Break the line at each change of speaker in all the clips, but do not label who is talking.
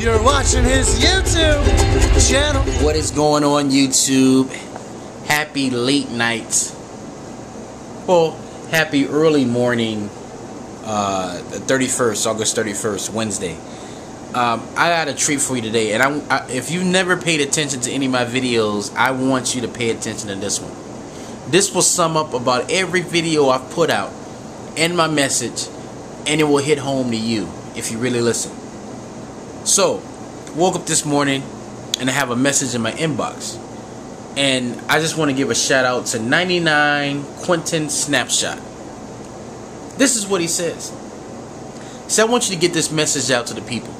you're watching his YouTube channel.
What is going on, YouTube? Happy late night. Well, happy early morning, the 31st, August 31st, Wednesday. I got a treat for you today, and if you've never paid attention to any of my videos, I want you to pay attention to this one. This will sum up about every video I've put out and my message, and it will hit home to you if you really listen. So, woke up this morning and I have a message in my inbox, and I just want to give a shout out to 99 Quentin Snapshot. This is what he says. He said, I want you to get this message out to the people.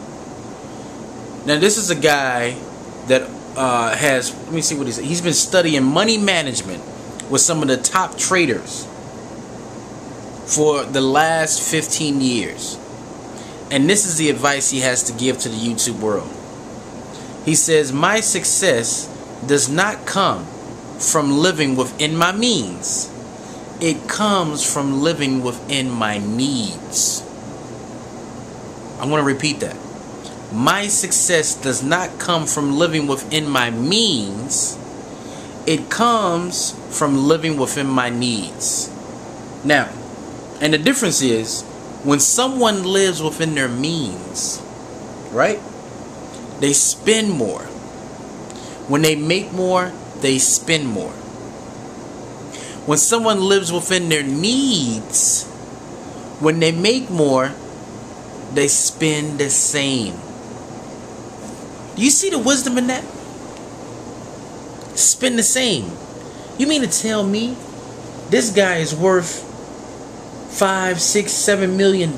Now, this is a guy that has, let me see what he said. He's been studying money management with some of the top traders for the last 15 years. And this is the advice he has to give to the YouTube world. He says, my success does not come from living within my means. It comes from living within my needs. I'm going to repeat that. My success does not come from living within my means. It comes from living within my needs. Now, and the difference is, when someone lives within their means, right, they spend more. When they make more, they spend more. When someone lives within their needs, when they make more, they spend the same. Do you see the wisdom in that? Spend the same. You mean to tell me this guy is worth $5, $6, $7 million?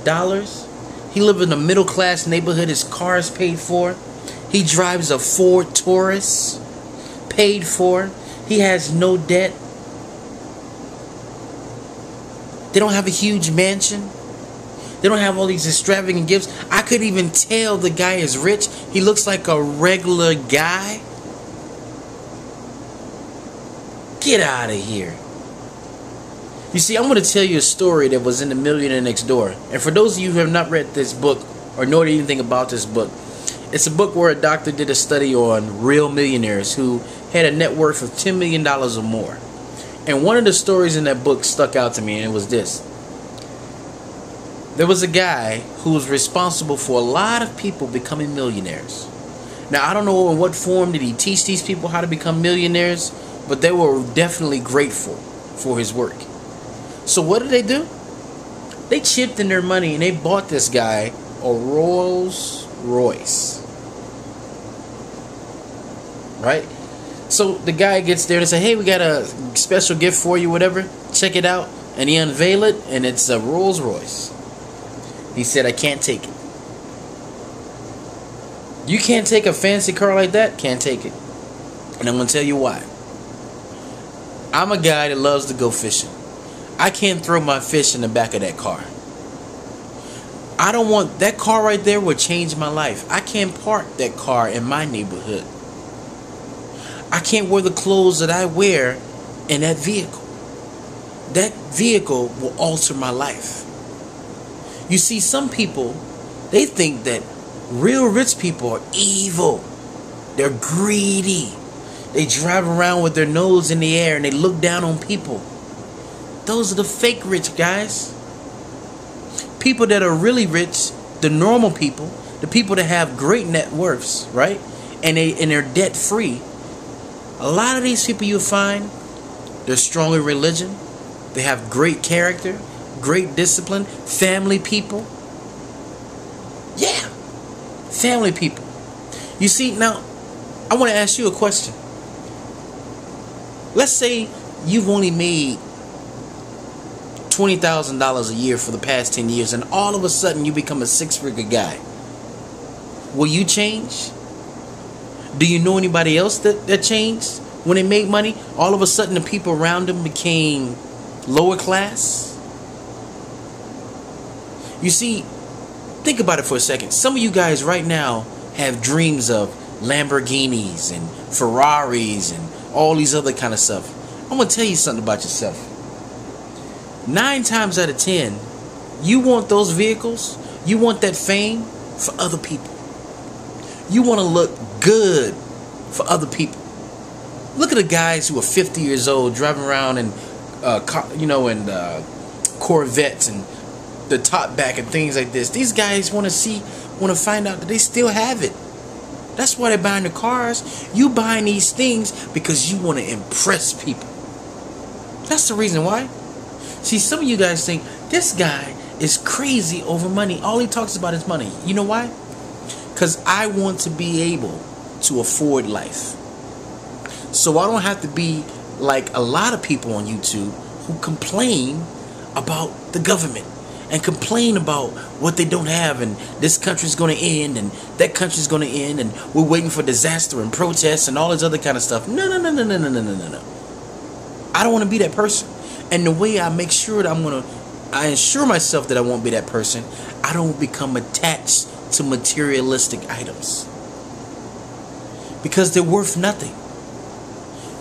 He lives in a middle class neighborhood. His car is paid for. He drives a Ford Taurus, paid for. He has no debt. They don't have a huge mansion. They don't have all these extravagant gifts. I could even tell the guy is rich. He looks like a regular guy. Get out of here. You see, I'm going to tell you a story that was in The Millionaire Next Door. And for those of you who have not read this book or know anything about this book, it's a book where a doctor did a study on real millionaires who had a net worth of $10 million or more. And one of the stories in that book stuck out to me, and it was this. There was a guy who was responsible for a lot of people becoming millionaires. Now, I don't know in what form did he teach these people how to become millionaires, but they were definitely grateful for his work. So what did they do? They chipped in their money and they bought this guy a Rolls Royce. Right? So the guy gets there and say, hey, we got a special gift for you, whatever. Check it out. And he unveiled it, and it's a Rolls Royce. He said, I can't take it. You can't take a fancy car like that? Can't take it. And I'm going to tell you why. I'm a guy that loves to go fishing. I can't throw my fish in the back of that car. I don't want that car right there would change my life. I can't park that car in my neighborhood. I can't wear the clothes that I wear in that vehicle. That vehicle will alter my life. You see, some people, they think that real rich people are evil. They're greedy. They drive around with their nose in the air and they look down on people. Those are the fake rich guys. People that are really rich, the normal people, the people that have great net worths, right? And they're debt free. A lot of these people you'll find, they're strong in religion. They have great character, great discipline, family people. Yeah, family people. You see, now, I want to ask you a question. Let's say you've only made $20,000 a year for the past 10 years, and all of a sudden you become a six-figure guy. Will you change? Do you know anybody else that changed when they made money? All of a sudden the people around them became lower class. You see, think about it for a second. Some of you guys right now have dreams of Lamborghinis and Ferraris and all these other kind of stuff. I'm going to tell you something about yourself. 9 times out of 10, you want those vehicles, you want that fame for other people. You want to look good for other people. Look at the guys who are 50 years old driving around in, Corvettes and the top back and things like this. These guys want to find out that they still have it. That's why they're buying the cars. You buying these things because you want to impress people. That's the reason why. See, some of you guys think this guy is crazy over money. All he talks about is money. You know why? Because I want to be able to afford life. So I don't have to be like a lot of people on YouTube who complain about the government and complain about what they don't have, and this country's going to end and that country's going to end and we're waiting for disaster and protests and all this other kind of stuff. No. I don't want to be that person. And the way I make sure that I ensure myself that I won't be that person, I don't become attached to materialistic items. Because they're worth nothing.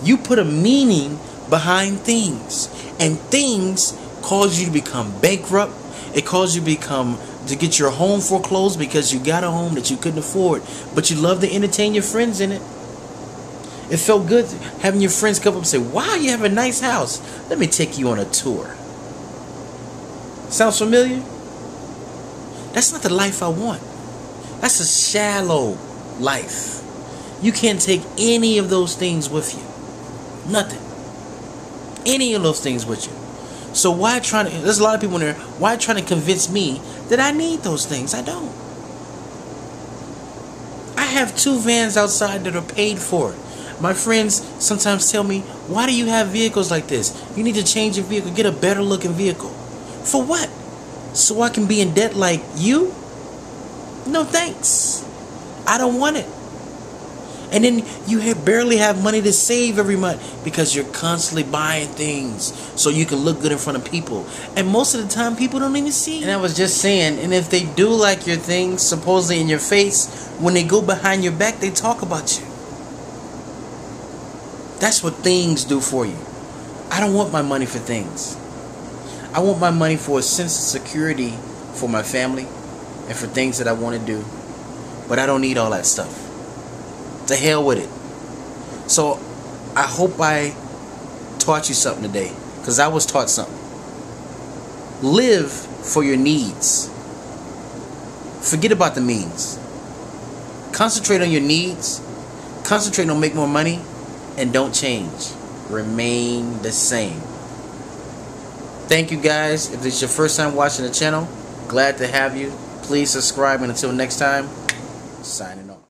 You put a meaning behind things, and things cause you to become bankrupt. It causes you to get your home foreclosed because you got a home that you couldn't afford, but you love to entertain your friends in it. It felt good having your friends come up and say, "Wow, you have a nice house. Let me take you on a tour." Sounds familiar? That's not the life I want. That's a shallow life. You can't take any of those things with you. Nothing. Any of those things with you. So there's a lot of people in there, why trying to convince me that I need those things? I don't. I have 2 vans outside that are paid for. My friends sometimes tell me, why do you have vehicles like this? You need to change your vehicle, get a better looking vehicle. For what? So I can be in debt like you? No thanks. I don't want it. And then you barely have money to save every month because you're constantly buying things so you can look good in front of people. And most of the time, people don't even see you. And I was just saying, and if they do like your things, supposedly in your face, when they go behind your back, they talk about you. That's what things do for you. I don't want my money for things. I want my money for a sense of security for my family and for things that I want to do. But I don't need all that stuff. To hell with it. So I hope I taught you something today, because I was taught something. Live for your needs. Forget about the means. Concentrate on your needs. Concentrate on making more money, and don't change. Remain the same. Thank you guys. If this is your first time watching the channel, glad to have you. Please subscribe, and until next time, signing off.